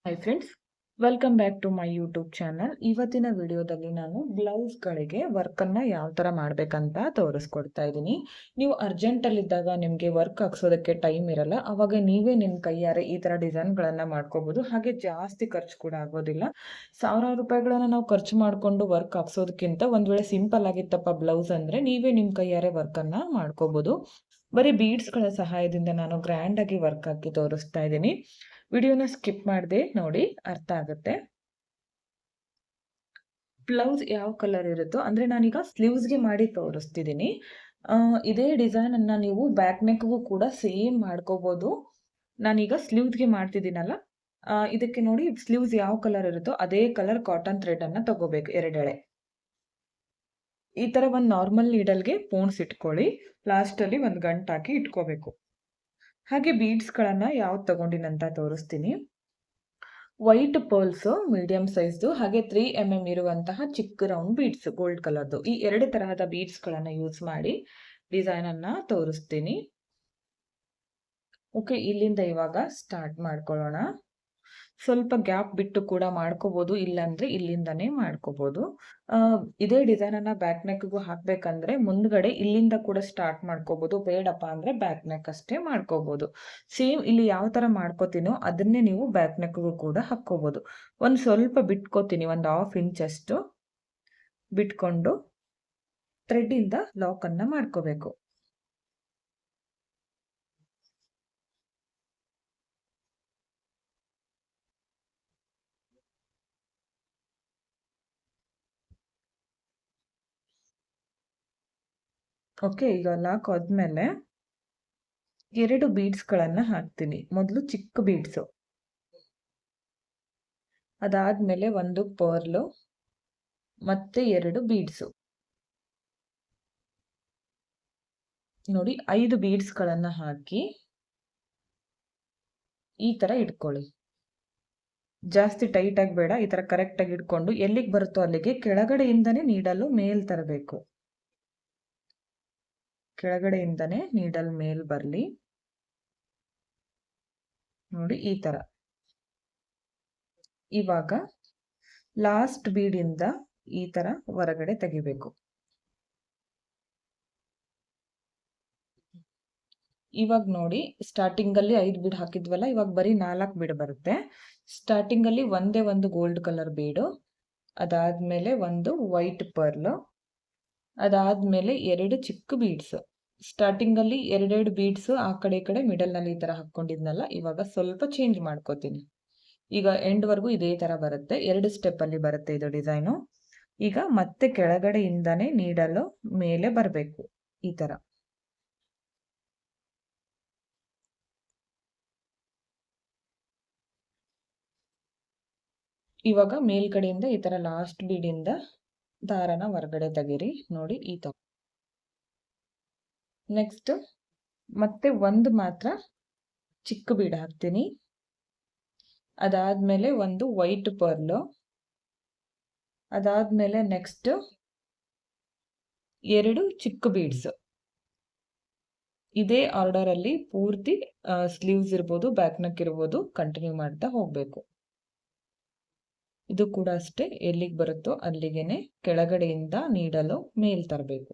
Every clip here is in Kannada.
Hi friends, welcome back to my YouTube channel. ಇವತ್ತಿನ ವಿಡಿಯೋದಲ್ಲಿ ನಾನು ಬ್ಲೌಸ್ಗಳಿಗೆ ವರ್ಕನ್ನು ಯಾವ ಥರ ಮಾಡಬೇಕಂತ ತೋರಿಸ್ಕೊಡ್ತಾ ಇದ್ದೀನಿ. ನೀವು ಅರ್ಜೆಂಟಲ್ಲಿದ್ದಾಗ ನಿಮಗೆ ವರ್ಕ್ ಹಾಕ್ಸೋದಕ್ಕೆ ಟೈಮ್ ಇರಲ್ಲ, ಆವಾಗ ನೀವೇ ನಿಮ್ಮ ಕೈಯಾರೆ ಈ ಥರ ಡಿಸೈನ್ಗಳನ್ನು ಮಾಡ್ಕೋಬೋದು. ಹಾಗೆ ಜಾಸ್ತಿ ಖರ್ಚು ಕೂಡ ಆಗೋದಿಲ್ಲ. ಸಾವಿರಾರು ರೂಪಾಯಿಗಳನ್ನು ನಾವು ಖರ್ಚು ಮಾಡಿಕೊಂಡು ವರ್ಕ್ ಹಾಕ್ಸೋದಕ್ಕಿಂತ ಒಂದು ವೇಳೆ ಸಿಂಪಲ್ ಆಗಿತ್ತಪ್ಪ ಬ್ಲೌಸ್ ಅಂದರೆ ನೀವೇ ನಿಮ್ಮ ಕೈಯಾರೆ ವರ್ಕನ್ನು ಮಾಡ್ಕೋಬೋದು. ಬರೀ ಬೀಡ್ಸ್ಗಳ ಸಹಾಯದಿಂದ ನಾನು ಗ್ರ್ಯಾಂಡಾಗಿ ವರ್ಕ್ ಹಾಕಿ ತೋರಿಸ್ತಾ ಇದ್ದೀನಿ. ವಿಡಿಯೋನ ಸ್ಕಿಪ್ ಮಾಡದೆ ನೋಡಿ, ಅರ್ಥ ಆಗುತ್ತೆ. ಬ್ಲೌಸ್ ಯಾವ ಕಲರ್ ಇರುತ್ತೋ ಅಂದರೆ ನಾನೀಗ ಸ್ಲೀವ್ಸ್ಗೆ ಮಾಡಿ ತೋರಿಸ್ತಿದ್ದೀನಿ. ಇದೇ ಡಿಸೈನ್ ಅನ್ನ ನೀವು ಬ್ಯಾಕ್ ನೆಕ್ಗೂ ಕೂಡ ಸೇಮ್ ಮಾಡ್ಕೋಬಹುದು. ನಾನೀಗ ಸ್ಲೀವ್ಸ್ಗೆ ಮಾಡ್ತಿದ್ದೀನಲ್ಲ, ಇದಕ್ಕೆ ನೋಡಿ ಸ್ಲೀವ್ಸ್ ಯಾವ ಕಲರ್ ಇರುತ್ತೋ ಅದೇ ಕಲರ್ ಕಾಟನ್ ಥ್ರೆಡ್ ಅನ್ನ ತಗೋಬೇಕು, 2 ಎಳೆ. ಈ ತರ ಒಂದು ನಾರ್ಮಲ್ ನೀಡಲ್ಗೆ ಪೋಣ್ಸ್ ಇಟ್ಕೊಳ್ಳಿ. ಲಾಸ್ಟಲ್ಲಿ ಒಂದು ಗಂಟು ಹಾಕಿ ಇಟ್ಕೋಬೇಕು. ಹಾಗೆ ಬೀಡ್ಸ್ಗಳನ್ನು ಯಾವ್ದು ತಗೊಂಡಿನಂತ ತೋರಿಸ್ತೀನಿ. ವೈಟ್ ಪರ್ಲ್ಸ್ ಮೀಡಿಯಂ ಸೈಜ್ದು, ಹಾಗೆ 3 mm ಇರುವಂತಹ ಚಿಕ್ಕ ರೌಂಡ್ ಬೀಡ್ಸ್ ಗೋಲ್ಡ್ ಕಲರ್ದು, ಈ 2 ತರಹದ ಬೀಡ್ಸ್ಗಳನ್ನು ಯೂಸ್ ಮಾಡಿ ಡಿಸೈನ್ ಅನ್ನ ತೋರಿಸ್ತೀನಿ. ಓಕೆ, ಇಲ್ಲಿಂದ ಇವಾಗ ಸ್ಟಾರ್ಟ್ ಮಾಡ್ಕೊಳ್ಳೋಣ. ಸ್ವಲ್ಪ ಗ್ಯಾಪ್ ಬಿಟ್ಟು ಕೂಡ ಮಾಡ್ಕೋಬಹುದು, ಇಲ್ಲಾಂದ್ರೆ ಇಲ್ಲಿಂದಾನೇ ಮಾಡ್ಕೋಬಹುದು. ಇದೇ ಡಿಸೈನ್ ಅನ್ನ ಬ್ಯಾಕ್ ನೆಕ್ಗೂ ಹಾಕ್ಬೇಕಂದ್ರೆ ಮುಂದ್ಗಡೆ ಇಲ್ಲಿಂದ ಕೂಡ ಸ್ಟಾರ್ಟ್ ಮಾಡ್ಕೋಬಹುದು, ಬೇಡಪ್ಪ ಅಂದ್ರೆ ಬ್ಯಾಕ್ ನೆಕ್ ಅಷ್ಟೇ ಮಾಡ್ಕೋಬಹುದು. ಸೇಮ್ ಇಲ್ಲಿ ಯಾವ ತರ ಮಾಡ್ಕೋತೀನೋ ಅದನ್ನೇ ನೀವು ಬ್ಯಾಕ್ ನೆಕ್ಗೂ ಕೂಡ ಹಾಕೋಬಹುದು. ಒಂದು ಸ್ವಲ್ಪ ಬಿಟ್ಕೋತೀನಿ, ಒಂದು 1/2 ಇಂಚ್ ಅಷ್ಟು ಬಿಟ್ಕೊಂಡು ಥ್ರೆಡ್ ಇಂದ ಲಾಕ್ ಅನ್ನ ಮಾಡ್ಕೋಬೇಕು. ಓಕೆ, ಈಗ ಲಾಕ್ ಆದ್ಮೇಲೆ 2 ಬೀಡ್ಸ್ಗಳನ್ನು ಹಾಕ್ತೀನಿ. ಮೊದಲು ಚಿಕ್ಕ ಬೀಡ್ಸು, ಅದಾದ್ಮೇಲೆ ಒಂದು ಪರ್ಲು, ಮತ್ತೆ 2 ಬೀಡ್ಸು. ನೋಡಿ, 5 ಬೀಡ್ಸ್ಗಳನ್ನು ಹಾಕಿ ಈ ತರ ಇಟ್ಕೊಳ್ಳಿ. ಜಾಸ್ತಿ ಟೈಟ್ ಆಗಿ ಬೇಡ, ಈ ತರ ಕರೆಕ್ಟ್ ಆಗಿ ಇಟ್ಕೊಂಡು ಎಲ್ಲಿಗೆ ಬರುತ್ತೋ ಅಲ್ಲಿಗೆ ಕೆಳಗಡೆಯಿಂದನೇ ನೀಡಲು ಮೇಲ್ ತರಬೇಕು. ಕೆಳಗಡೆಯಿಂದನೇ ನೀಡಲ್ ಮೇಲ್ ಬರ್ಲಿ. ನೋಡಿ, ಈ ತರ. ಇವಾಗ ಲಾಸ್ಟ್ ಬೀಡಿಂದ ಈ ತರ ಹೊರಗಡೆ ತೆಗಿಬೇಕು. ಇವಾಗ ನೋಡಿ, ಸ್ಟಾರ್ಟಿಂಗ್ ಅಲ್ಲಿ 5 ಬೀಡ್ ಹಾಕಿದ್ವಲ್ಲ, ಇವಾಗ ಬರೀ 4 ಬೀಡ್ ಬರುತ್ತೆ. ಸ್ಟಾರ್ಟಿಂಗ್ ಅಲ್ಲಿ ಒಂದೇ ಒಂದು ಗೋಲ್ಡ್ ಕಲರ್ ಬೀಡು, ಅದಾದ್ಮೇಲೆ ಒಂದು ವೈಟ್ ಪರ್ಲ್, ಅದಾದ್ಮೇಲೆ 2 ಚಿಕ್ಕ ಬೀಡ್ಸ್. ಸ್ಟಾರ್ಟಿಂಗ್ ಅಲ್ಲಿ 2 ಬೀಡ್ಸ್ ಆ ಕಡೆ ಈ ಕಡೆ ಮಿಡಲ್ ನಲ್ಲಿ ಈ ತರ ಹಾಕೊಂಡಿದ್ನಲ್ಲ, ಇವಾಗ ಸ್ವಲ್ಪ ಚೇಂಜ್ ಮಾಡ್ಕೋತೀನಿ. ಈಗ ಎಂಡ್ ವರ್ಗೂ ಇದೇ ತರ ಬರುತ್ತೆ, 2 ಸ್ಟೆಪ್ ಅಲ್ಲಿ ಬರುತ್ತೆ ಇದು ಡಿಸೈನು. ಈಗ ಮತ್ತೆ ಕೆಳಗಡೆಯಿಂದಾನೇ ನೀಡಲು ಮೇಲೆ ಬರಬೇಕು, ಈ ತರ. ಇವಾಗ ಮೇಲ್ಗಡೆಯಿಂದ ಈ ತರ ಲಾಸ್ಟ್ ಬೀಡಿಂದ ದಾರನ ಹೊರಗಡೆ ತೆಗೀರಿ. ನೋಡಿ, ಈ ತರ. ನೆಕ್ಸ್ಟ್ ಮತ್ತೆ ಒಂದು ಮಾತ್ರ ಚಿಕ್ಕ ಬೀಡ್ ಹಾಕ್ತೀನಿ. ಅದಾದ್ಮೇಲೆ ಒಂದು ವೈಟ್ ಪರ್ಲ್, ಅದಾದ್ಮೇಲೆ ನೆಕ್ಸ್ಟ್ 2 ಚಿಕ್ಕ ಬೀಡ್ಸ್. ಇದೇ ಆರ್ಡರ್ ಅಲ್ಲಿ ಪೂರ್ತಿ ಸ್ಲೀವ್ಸ್ ಇರ್ಬೋದು, ಬ್ಯಾಕ್ ನೆಕ್ ಇರ್ಬೋದು, ಕಂಟಿನ್ಯೂ ಮಾಡ್ತಾ ಹೋಗ್ಬೇಕು. ಇದು ಕೂಡ ಅಷ್ಟೇ, ಎಲ್ಲಿಗೆ ಬರುತ್ತೋ ಅಲ್ಲಿಗೆನೆ ಕೆಳಗಡೆಯಿಂದ ನೀಡಲು ಮೇಲ್ ತರಬೇಕು.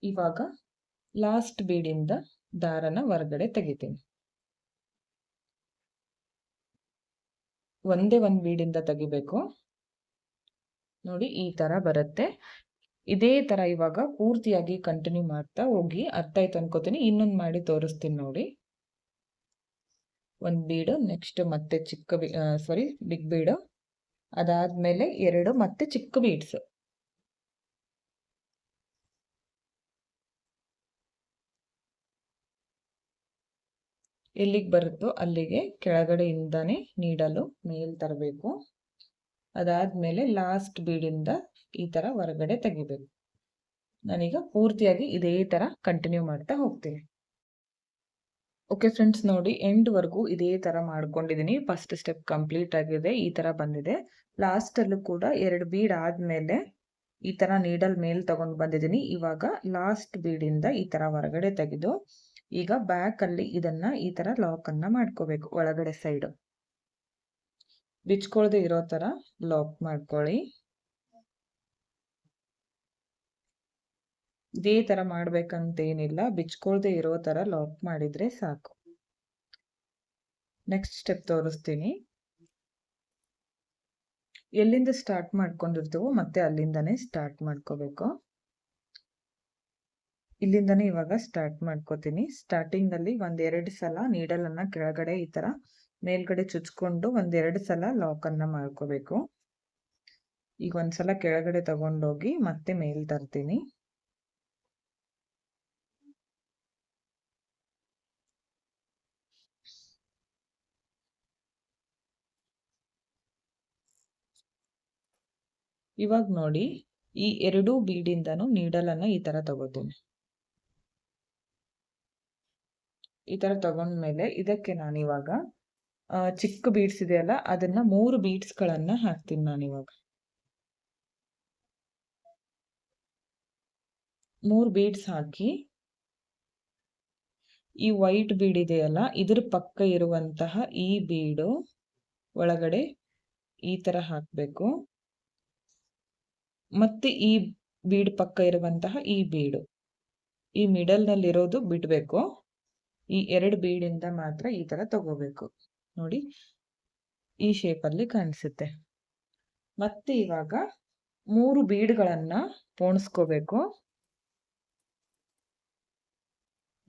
ಇವಾಗ ಲಾಸ್ಟ್ ಬೀಡಿಂದ ದಾರನ ಹೊರಗಡೆ ತೆಗಿತೀನಿ. ಒಂದೇ ಒಂದು ಬೀಡಿಂದ ತೆಗಿಬೇಕು. ನೋಡಿ, ಈ ತರ ಬರುತ್ತೆ. ಇದೇ ತರ ಇವಾಗ ಪೂರ್ತಿಯಾಗಿ ಕಂಟಿನ್ಯೂ ಮಾಡ್ತಾ ಹೋಗಿ. ಅರ್ಥ ಆಯ್ತು ಅನ್ಕೋತೀನಿ. ಇನ್ನೊಂದು ಮಾಡಿ ತೋರಿಸ್ತೀನಿ ನೋಡಿ. ಒಂದು ಬೀಡು, ನೆಕ್ಸ್ಟ್ ಮತ್ತೆ ಚಿಕ್ಕ ಬಿಗ್ ಬೀಡು, ಅದಾದ್ಮೇಲೆ 2 ಮತ್ತೆ ಚಿಕ್ಕ ಬೀಡ್ಸ್. ಎಲ್ಲಿಗೆ ಬರುತ್ತೋ ಅಲ್ಲಿಗೆ ಕೆಳಗಡೆಯಿಂದಾನೇ ನೀಡಲು ಮೇಲ್ ತರಬೇಕು. ಅದಾದ್ಮೇಲೆ ಲಾಸ್ಟ್ ಬೀಡಿಂದ ಈ ತರ ಹೊರಗಡೆ ತೆಗಿಬೇಕು. ನಾನೀಗ ಪೂರ್ತಿಯಾಗಿ ಇದೇ ತರ ಕಂಟಿನ್ಯೂ ಮಾಡ್ತಾ ಹೋಗ್ತೀನಿ. ಓಕೆ ಫ್ರೆಂಡ್ಸ್, ನೋಡಿ ಎಂಡ್‌ವರೆಗೂ ಇದೇ ತರ ಮಾಡ್ಕೊಂಡಿದ್ದೀನಿ. ಫಸ್ಟ್ ಸ್ಟೆಪ್ ಕಂಪ್ಲೀಟ್ ಆಗಿದೆ. ಈ ತರ ಬಂದಿದೆ. ಲಾಸ್ಟಲ್ಲೂ ಕೂಡ 2 ಬೀಡ್ ಆದ್ಮೇಲೆ ಈ ತರ ನೀಡಲ್ ಮೇಲ್ ತಗೊಂಡ್ ಬಂದಿದ್ದೀನಿ. ಇವಾಗ ಲಾಸ್ಟ್ ಬೀಡಿಂದ ಈ ತರ ಹೊರಗಡೆ ತೆಗೆದು ಈಗ ಬ್ಯಾಕ್ ಅಲ್ಲಿ ಇದನ್ನ ಈ ತರ ಲಾಕ್ ಅನ್ನ ಮಾಡ್ಕೋಬೇಕು. ಒಳಗಡೆ ಸೈಡ್ ಬಿಚ್ಕೊಳ್ದೆ ಇರೋ ತರ ಲಾಕ್ ಮಾಡ್ಕೊಳ್ಳಿ. ಇದೇ ತರ ಮಾಡ್ಬೇಕಂತೇನಿಲ್ಲ, ಬಿಚ್ಕೊಳ್ದೆ ಇರೋ ತರ ಲಾಕ್ ಮಾಡಿದ್ರೆ ಸಾಕು. ನೆಕ್ಸ್ಟ್ ಸ್ಟೆಪ್ ತೋರಿಸ್ತೀನಿ. ಎಲ್ಲಿಂದ ಸ್ಟಾರ್ಟ್ ಮಾಡ್ಕೊಂಡಿರ್ತೀವೋ ಮತ್ತೆ ಅಲ್ಲಿಂದಾನೇ ಸ್ಟಾರ್ಟ್ ಮಾಡ್ಕೋಬೇಕು. ಇಲ್ಲಿಂದಾನೇ ಇವಾಗ ಸ್ಟಾರ್ಟ್ ಮಾಡ್ಕೋತೀನಿ. ಸ್ಟಾರ್ಟಿಂಗ್ ಅಲ್ಲಿ 1-2 ಸಲ ನೀಡಲ್ ಅನ್ನ ಕೆಳಗಡೆ ಈ ತರ ಮೇಲ್ಗಡೆ ಚುಚ್ಕೊಂಡು 1-2 ಸಲ ಲಾಕ್ ಅನ್ನ ಮಾಡ್ಕೋಬೇಕು. ಈಗ ಒಂದ್ಸಲ ಕೆಳಗಡೆ ತಗೊಂಡೋಗಿ ಮತ್ತೆ ಮೇಲ್ ತರ್ತೀನಿ. ಇವಾಗ ನೋಡಿ, ಈ 2 ಬೀಡಿಂದನೂ ನೀಡಲ್ ಅನ್ನ ಈ ತರ ತಗೋತೀನಿ. ಈ ತರ ತಗೊಂಡ್ಮೇಲೆ ಇದಕ್ಕೆ ನಾನಿವಾಗ ಚಿಕ್ಕ ಬೀಡ್ಸ್ ಇದೆಯಲ್ಲ ಅದನ್ನ 3 ಬೀಡ್ಸ್ ಗಳನ್ನ ಹಾಕ್ತೀನಿ ನಾನಿವಾಗ. 3 ಬೀಡ್ಸ್ ಹಾಕಿ ಈ ವೈಟ್ ಬೀಡ್ ಇದೆಯಲ್ಲ ಇದ್ರ ಪಕ್ಕ ಇರುವಂತಹ ಈ ಬೀಡು ಒಳಗಡೆ ಈ ತರ ಹಾಕ್ಬೇಕು. ಮತ್ತೆ ಈ ಬೀಡ್ ಪಕ್ಕ ಇರುವಂತಹ ಈ ಬೀಡು ಈ ಮಿಡಲ್ ನಲ್ಲಿ ಇರೋದು ಬಿಡ್ಬೇಕು. ಈ 2 ಬೀಡಿಂದ ಮಾತ್ರ ಈ ತರ ತಗೋಬೇಕು. ನೋಡಿ, ಈ ಶೇಪ್ ಅಲ್ಲಿ ಕಾಣಿಸುತ್ತೆ. ಮತ್ತೆ ಇವಾಗ 3 ಬೀಡ್ಗಳನ್ನ ಪೋಣಿಸ್ಕೋಬೇಕು.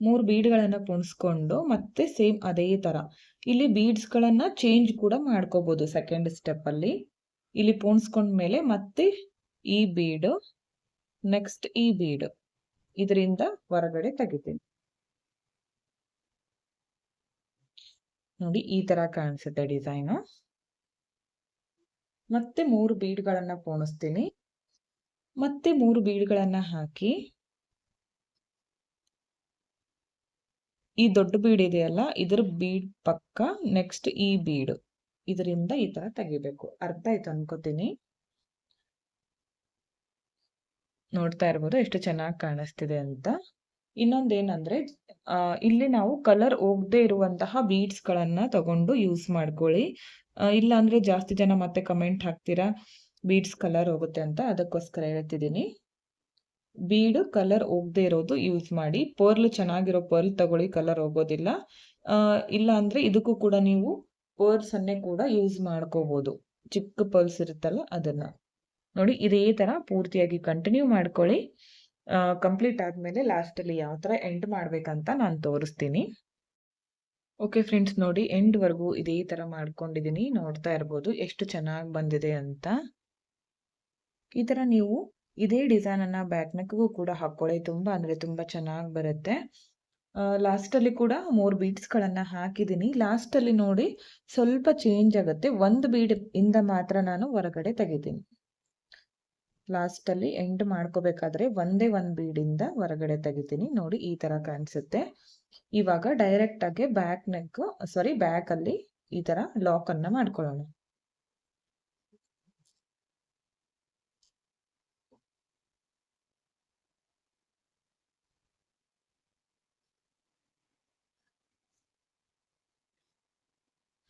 3 ಬೀಡ್ಗಳನ್ನ ಪೋಣಿಸ್ಕೊಂಡು ಮತ್ತೆ ಸೇಮ್ ಅದೇ ತರ ಇಲ್ಲಿ ಬೀಡ್ಸ್ ಗಳನ್ನ ಚೇಂಜ್ ಕೂಡ ಮಾಡ್ಕೋಬಹುದು. ಸೆಕೆಂಡ್ ಸ್ಟೆಪ್ ಅಲ್ಲಿ ಇಲ್ಲಿ ಪೋಣಿಸ್ಕೊಂಡ್ಮೇಲೆ ಮತ್ತೆ ಈ ಬೀಡು, ನೆಕ್ಸ್ಟ್ ಈ ಬೀಡು ಇದರಿಂದ ಹೊರಗಡೆ ತೆಗಿತೀನಿ. ನೋಡಿ, ಈ ತರ ಕಾಣಿಸುತ್ತೆ ಡಿಸೈನ್. ಮತ್ತೆ 3 ಬೀಡ್ಗಳನ್ನ ಪೋಣಿಸ್ತೀನಿ. ಮತ್ತೆ 3 ಬೀಡ್ಗಳನ್ನ ಹಾಕಿ ಈ ದೊಡ್ಡ ಬೀಡ್ ಇದೆಯಲ್ಲ ಇದ್ರ ಬೀಡ್ ಪಕ್ಕ ನೆಕ್ಸ್ಟ್ ಈ ಬೀಡು ಇದರಿಂದ ಈ ತರ ತೆಗಿಬೇಕು. ಅರ್ಥ ಆಯ್ತು ಅನ್ಕೋತೀನಿ. ನೋಡ್ತಾ ಇರ್ಬೋದು ಎಷ್ಟು ಚೆನ್ನಾಗಿ ಕಾಣಿಸ್ತಿದೆ ಅಂತ. ಇನ್ನೊಂದೇನಂದ್ರೆ ಇಲ್ಲಿ ನಾವು ಕಲರ್ ಹೋಗದೆ ಇರುವಂತಹ ಬೀಡ್ಸ್ ಗಳನ್ನ ತಗೊಂಡು ಯೂಸ್ ಮಾಡ್ಕೊಳ್ಳಿ. ಇಲ್ಲ ಅಂದ್ರೆ ಜಾಸ್ತಿ ಜನ ಮತ್ತೆ ಕಮೆಂಟ್ ಹಾಕ್ತೀರಾ ಬೀಡ್ಸ್ ಕಲರ್ ಹೋಗುತ್ತೆ ಅಂತ, ಅದಕ್ಕೋಸ್ಕರ ಹೇಳ್ತಿದ್ದೀನಿ. ಬೀಡು ಕಲರ್ ಹೋಗದೆ ಇರೋದು ಯೂಸ್ ಮಾಡಿ. ಪರ್ಲ್ ಚೆನ್ನಾಗಿರೋ ಪರ್ಲ್ ತಗೊಳ್ಳಿ, ಕಲರ್ ಹೋಗೋದಿಲ್ಲ. ಇಲ್ಲ ಅಂದ್ರೆ ಇದಕ್ಕೂ ಕೂಡ ನೀವು ಪರ್ಲ್ಸ್ ಅನ್ನೇ ಕೂಡ ಯೂಸ್ ಮಾಡ್ಕೋಬಹುದು. ಚಿಕ್ಕ ಪರ್ಲ್ಸ್ ಇರುತ್ತಲ್ಲ ಅದನ್ನ. ನೋಡಿ, ಇದೇ ತರ ಪೂರ್ತಿಯಾಗಿ ಕಂಟಿನ್ಯೂ ಮಾಡ್ಕೊಳ್ಳಿ. ಕಂಪ್ಲೀಟ್ ಆದ್ಮೇಲೆ ಲಾಸ್ಟ್ ಅಲ್ಲಿ ಯಾವ ತರ ಎಂಡ್ ಮಾಡ್ಬೇಕಂತ ನಾನು ತೋರಿಸ್ತೀನಿ. ಓಕೆ ಫ್ರೆಂಡ್ಸ್, ನೋಡಿ ಎಂಡ್ ವರ್ಗೂ ಇದೇ ತರ ಮಾಡ್ಕೊಂಡಿದೀನಿ. ನೋಡ್ತಾ ಇರ್ಬೋದು ಎಷ್ಟು ಚೆನ್ನಾಗಿ ಬಂದಿದೆ ಅಂತ. ಈ ತರ ನೀವು ಇದೇ ಡಿಸೈನ್ ಅನ್ನ ಬ್ಯಾಕ್ ನೆಕ್ಗೂ ಕೂಡ ಹಾಕೊಳ್ಳಿ. ತುಂಬಾ ಅಂದ್ರೆ ತುಂಬಾ ಚೆನ್ನಾಗಿ ಬರುತ್ತೆ. ಲಾಸ್ಟ್ ಅಲ್ಲಿ ಕೂಡ 3 ಬೀಡ್ಸ್ ಗಳನ್ನ ಹಾಕಿದೀನಿ. ಲಾಸ್ಟ್ ಅಲ್ಲಿ ನೋಡಿ ಸ್ವಲ್ಪ ಚೇಂಜ್ ಆಗುತ್ತೆ. 1 ಬೀಡ್ ಇಂದ ಮಾತ್ರ ನಾನು ಹೊರಗಡೆ ತೆಗಿತೀನಿ. ಲಾಸ್ಟ್ ಅಲ್ಲಿ ಎಂಡ್ ಮಾಡ್ಕೋಬೇಕಾದ್ರೆ ಒಂದೇ 1 ಬೀಡಿಂದ ಹೊರಗಡೆ ತೆಗಿತೀನಿ. ನೋಡಿ, ಈ ತರ ಕಾಣಿಸುತ್ತೆ. ಇವಾಗ ಡೈರೆಕ್ಟ್ ಆಗಿ ಬ್ಯಾಕ್ ಅಲ್ಲಿ ಈ ತರ ಲಾಕ್ ಅನ್ನ ಮಾಡ್ಕೊಳ್ಳೋಣ.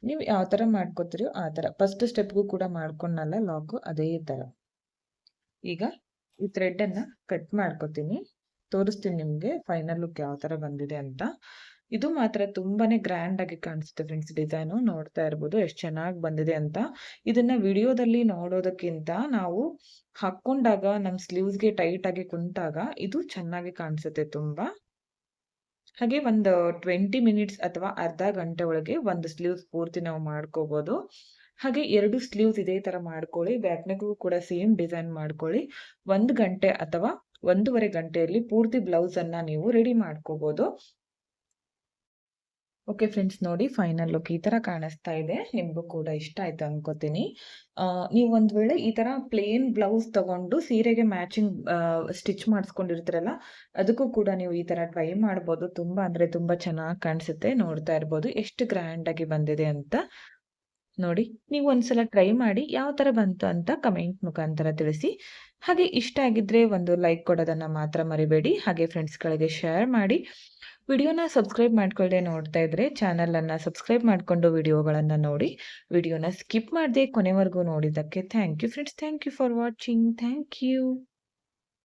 ನೀವು ಯಾವ ತರ ಮಾಡ್ಕೋತೀರೋ ಆ ತರ ಫಸ್ಟ್ ಸ್ಟೆಪ್ಗೂ ಕೂಡ ಮಾಡ್ಕೊಂಡಲ್ಲ ಲಾಕ್, ಅದೇ ತರ. ಈಗ ಈ ಥ್ರೆಡ್ ಅನ್ನ ಕಟ್ ಮಾಡ್ಕೋತೀನಿ. ತೋರಿಸ್ತೀನಿ ನಿಮ್ಗೆ ಫೈನಲ್ ಲುಕ್ ಯಾವ ತರ ಬಂದಿದೆ ಅಂತ. ಇದು ಮಾತ್ರ ತುಂಬಾನೇ ಗ್ರ್ಯಾಂಡ್ ಆಗಿ ಕಾಣಿಸುತ್ತೆ ಫ್ರೆಂಡ್ಸ್. ಡಿಸೈನು ನೋಡ್ತಾ ಇರ್ಬೋದು ಎಷ್ಟು ಚೆನ್ನಾಗಿ ಬಂದಿದೆ ಅಂತ. ಇದನ್ನ ವಿಡಿಯೋದಲ್ಲಿ ನೋಡೋದಕ್ಕಿಂತ ನಾವು ಹಾಕೊಂಡಾಗ ನಮ್ ಸ್ಲೀವ್ಸ್ಗೆ ಟೈಟ್ ಆಗಿ ಕುಂತಾಗ ಇದು ಚೆನ್ನಾಗಿ ಕಾಣಿಸುತ್ತೆ ತುಂಬಾ. ಹಾಗೆ ಒಂದು 20 ಮಿನಿಟ್ಸ್ ಅಥವಾ ಅರ್ಧ ಗಂಟೆ ಒಳಗೆ ಒಂದು ಸ್ಲೀವ್ಸ್ ಪೂರ್ತಿ ನಾವು ಮಾಡ್ಕೋಬಹುದು. ಹಾಗೆ 2 ಸ್ಲೀವ್ಸ್ ಇದೇ ತರ ಮಾಡ್ಕೊಳ್ಳಿ. ಬ್ಯಾಕ್ ನೆಕ್ಗೂ ಕೂಡ ಸೇಮ್ ಡಿಸೈನ್ ಮಾಡ್ಕೊಳ್ಳಿ. 1 ಗಂಟೆ ಅಥವಾ 1.5 ಗಂಟೆಯಲ್ಲಿ ಪೂರ್ತಿ ಬ್ಲೌಸ್ ಅನ್ನ ನೀವು ರೆಡಿ ಮಾಡ್ಕೋಬಹುದು. ಓಕೆ ಫ್ರೆಂಡ್ಸ್, ನೋಡಿ ಫೈನಲ್ ಲುಕ್ ಈ ಥರ ಕಾಣಿಸ್ತಾ ಇದೆ. ನಿಮಗೂ ಕೂಡ ಇಷ್ಟ ಆಯ್ತು ಅನ್ಕೋತೀನಿ. ನೀವು ಒಂದು ವೇಳೆ ಈ ಥರ ಪ್ಲೇನ್ ಬ್ಲೌಸ್ ತಗೊಂಡು ಸೀರೆಗೆ ಮ್ಯಾಚಿಂಗ್ ಸ್ಟಿಚ್ ಮಾಡಿಸ್ಕೊಂಡಿರ್ತೀರಲ್ಲ, ಅದಕ್ಕೂ ಕೂಡ ನೀವು ಈ ಥರ ಟ್ರೈ ಮಾಡ್ಬೋದು. ತುಂಬ ಅಂದರೆ ತುಂಬ ಚೆನ್ನಾಗಿ ಕಾಣಿಸುತ್ತೆ. ನೋಡ್ತಾ ಇರ್ಬೋದು ಎಷ್ಟು ಗ್ರ್ಯಾಂಡಾಗಿ ಬಂದಿದೆ ಅಂತ. ನೋಡಿ, ನೀವು ಒಂದ್ಸಲ ಟ್ರೈ ಮಾಡಿ ಯಾವ ಥರ ಬಂತು ಅಂತ ಕಮೆಂಟ್ ಮುಖಾಂತರ ತಿಳಿಸಿ. ಹಾಗೆ ಇಷ್ಟ ಆಗಿದ್ರೆ ಒಂದು ಲೈಕ್ ಕೊಡೋದನ್ನ ಮಾತ್ರ ಮರಿಬೇಡಿ. ಹಾಗೆ ಫ್ರೆಂಡ್ಸ್ಗಳಿಗೆ ಶೇರ್ ಮಾಡಿ. ವಿಡಿಯೋನ ಸಬ್ಸ್ಕ್ರೈಬ್ ಮಾಡ್ಕೊಳ್ಳದೆ ನೋಡ್ತಾ ಇದ್ರೆ ಚಾನಲನ್ನು ಸಬ್ಸ್ಕ್ರೈಬ್ ಮಾಡಿಕೊಂಡು ವಿಡಿಯೋಗಳನ್ನು ನೋಡಿ. ವಿಡಿಯೋನ ಸ್ಕಿಪ್ ಮಾಡದೆ ಕೊನೆವರೆಗೂ ನೋಡಿದ್ದಕ್ಕೆ thank you friends. Thank you for watching. Thank you.